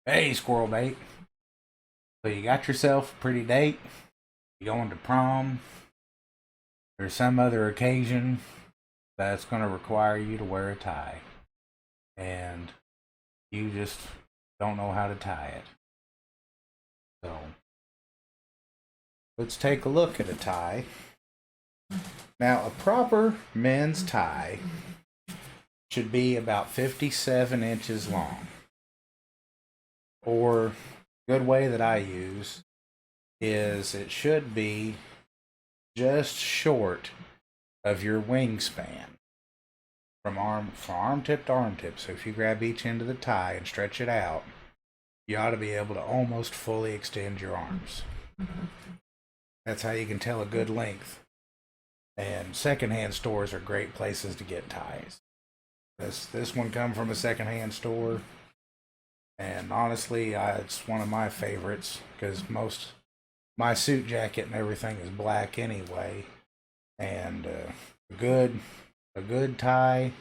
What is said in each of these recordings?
Hey, squirrel bait. So you got yourself a pretty date. You going to prom or some other occasion that's going to require you to wear a tie, and you just don't know how to tie it. So let's take a look at a tie. Now, a proper men's tie should be about 57 inches long, or a good way that I use is it should be just short of your wingspan from arm tip to arm tip. So if you grab each end of the tie and stretch it out, you ought to be able to almost fully extend your arms. That's how you can tell a good length. And secondhand stores are great places to get ties. This one come from a secondhand store, and honestly, it's one of my favorites because my suit jacket and everything is black anyway, and a good tie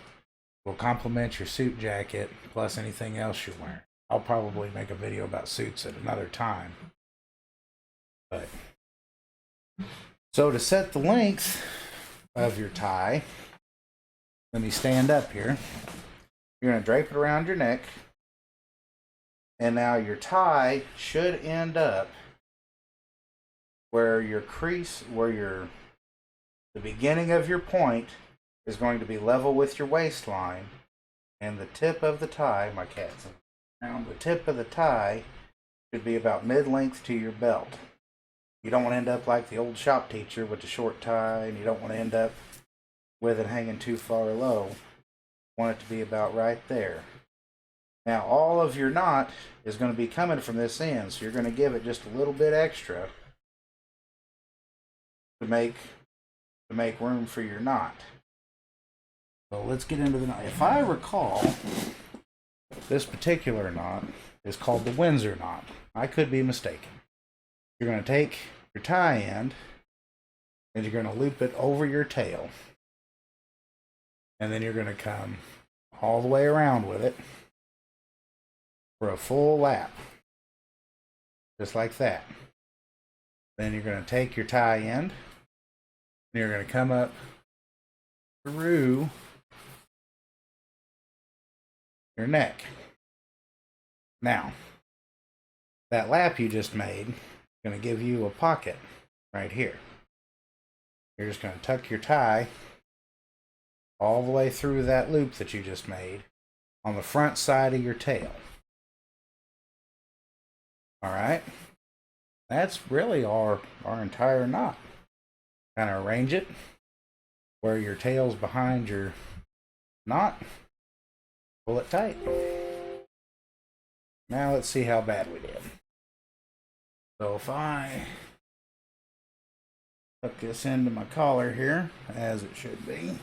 will complement your suit jacket plus anything else you're wearing. I'll probably make a video about suits at another time. But so to set the length of your tie, let me stand up here. You're going to drape it around your neck, and now your tie should end up where your crease, the beginning of your point is going to be level with your waistline, and the tip of the tie, my cat's around, the tip of the tie should be about mid-length to your belt. You don't want to end up like the old shop teacher with the short tie, and you don't want to end up with it hanging too far low. You want it to be about right there. Now, all of your knot is going to be coming from this end, so you're going to give it just a little bit extra to make room for your knot. So let's get into the knot. If I recall, this particular knot is called the Windsor knot. I could be mistaken. You're going to take your tie end and you're going to loop it over your tail. And then you're going to come all the way around with it for a full lap. Just like that. Then you're going to take your tie end and you're going to come up through your neck. Now, that lap you just made is going to give you a pocket right here. You're just going to tuck your tie all the way through that loop that you just made on the front side of your tail. All right? That's really our entire knot. Kind of arrange it where your tail's behind your knot. Pull it tight. Now let's see how bad we did. So if I tuck this into my collar here, as it should be.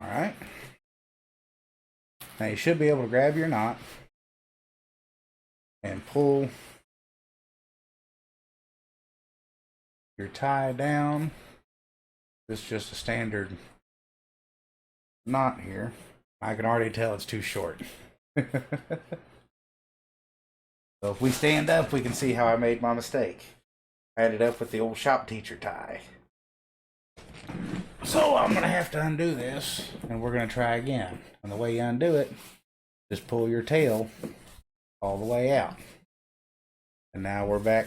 Alright. Now you should be able to grab your knot and pull your tie down. This is just a standard knot here. I can already tell it's too short. So if we stand up, we can see how I made my mistake. I ended up with the old shop teacher tie. So I'm going to have to undo this, and we're going to try again. And the way you undo it, just pull your tail all the way out. And now we're back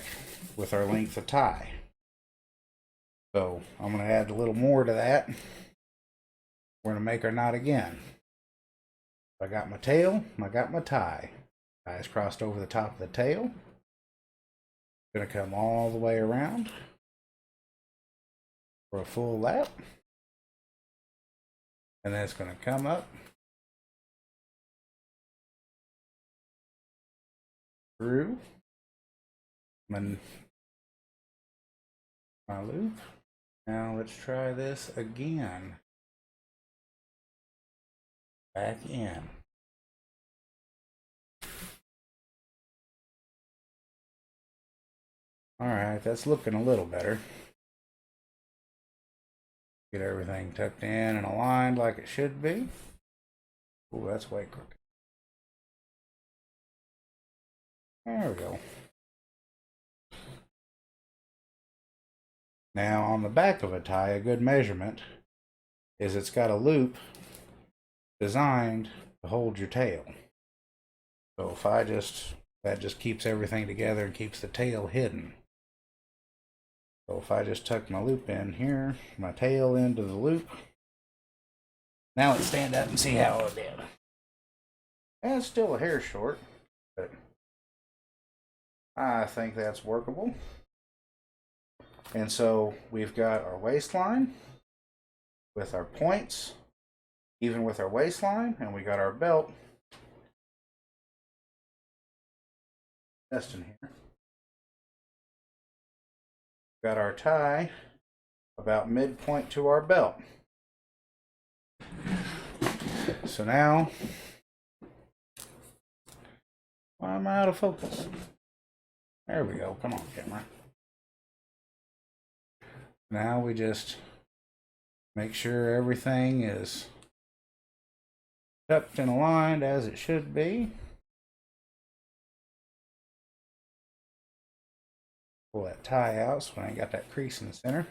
with our length of tie. So I'm going to add a little more to that. We're going to make our knot again. I got my tail, I got my tie. Tie's crossed over the top of the tail. Going to come all the way around for a full lap. And then it's going to come up through my loop. Now let's try this again. Back in. Alright, that's looking a little better. Get everything tucked in and aligned like it should be. Oh, that's way crooked. There we go. Now on the back of a tie, a good measurement is it's got a loop designed to hold your tail. So if that just keeps everything together and keeps the tail hidden. So if I just tuck my loop in here, my tail into the loop, now let's stand up and see how it did. And it's still a hair short, but I think that's workable. And so we've got our waistline with our points, even with our waistline, and we got our belt just in here. Got our tie about midpoint to our belt. So now, I'm out of focus. There we go. Come on, camera. Now we just make sure everything is tucked and aligned as it should be. Pull that tie out so I ain't got that crease in the center.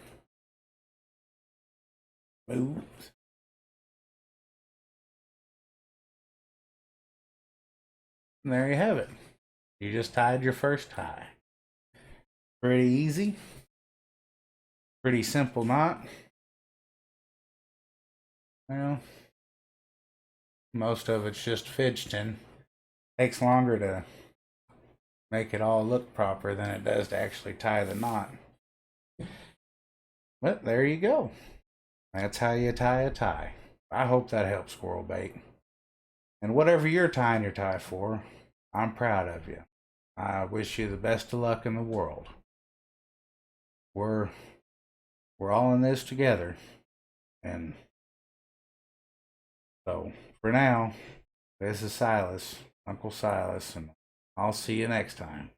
Move. And there you have it. You just tied your first tie. Pretty easy. Pretty simple knot. Well, most of it's just fidgeting. Takes longer to make it all look proper than it does to actually tie the knot. But there you go. That's how you tie a tie. I hope that helps, squirrel bait. And whatever you're tying your tie for, I'm proud of you. I wish you the best of luck in the world. We're all in this together. And so for now, this is Silas, Uncle Silas, and I'll see you next time.